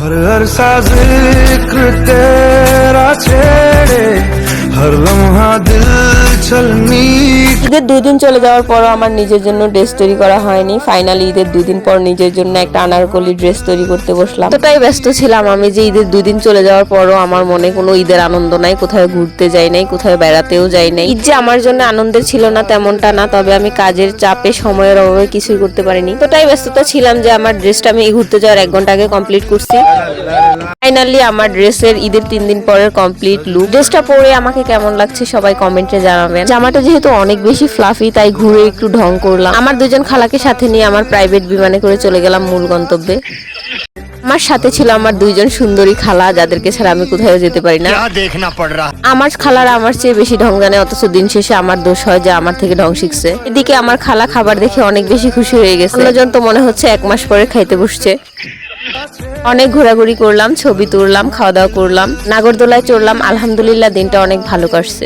हर हर सा जिक्र तेरा छेड़े हर लम्हा दिल छलनी। ঈদের 2 দিন চলে যাওয়ার পরও আমার নিজের জন্য ড্রেস তৈরি করা হয়নি। ফাইনালি ঈদের 2 দিন পর নিজের জন্য একটা আনারকলি ড্রেস তৈরি করতে বসলাম। এতটাই ব্যস্ত ছিলাম আমি যে ঈদের 2 দিন চলে যাওয়ার পরও আমার মনে কোনো ঈদের আনন্দ নাই, কোথাও ঘুরতে যাই নাই, কোথাও বেড়াতেও যাই নাই। ঈদ যে আমার জন্য আনন্দের ছিল না তেমনটা না, তবে আমি কাজের চাপে সময়ের অভাবে কিছুই করতে পারিনি। এতটাই ব্যস্ততা ছিলাম যে আমার ড্রেসটা আমি ঘুরতে যাওয়ার 1 ঘন্টা আগে কমপ্লিট করছি। ফাইনালি আমার ড্রেসের ঈদের 3 দিন পরের কমপ্লিট লুক। ড্রেসটা পরে আমাকে কেমন লাগছে সবাই কমেন্টে জানাবেন। জামাটা যেহেতু অনেক বেশি ফ্লাফি তাই ঘুরে একটু ঢং করলাম। আমার 2 জন খালাকে সাথে নিয়ে আমার প্রাইভেট বিমানে করে চলে গেলাম মূল গন্তব্যে। আমার সাথে ছিল আমার 2 জন সুন্দরী খালা, যাদেরকে ছাড়া আমি কোথাও যেতে পারি না। আমার খালারা আমার চেয়ে বেশি ঢং জানে, অথচ দিন শেষে আমার দোষ হয় যে আমার থেকে ঢং শিখছে। এদিকে আমার খালা খাবার দেখে অনেক বেশি খুশি হয়ে গেছে। অন্যজন তো মনে হচ্ছে 1 মাস পরে খাইতে বসছে। অনেক ঘোরাঘুরি করলাম, ছবি তুললাম, খাওয়া দাওয়া করলাম, নাগরদোলায় চড়লাম। আলহামদুলিল্লাহ দিনটা অনেক ভালো কাটছে।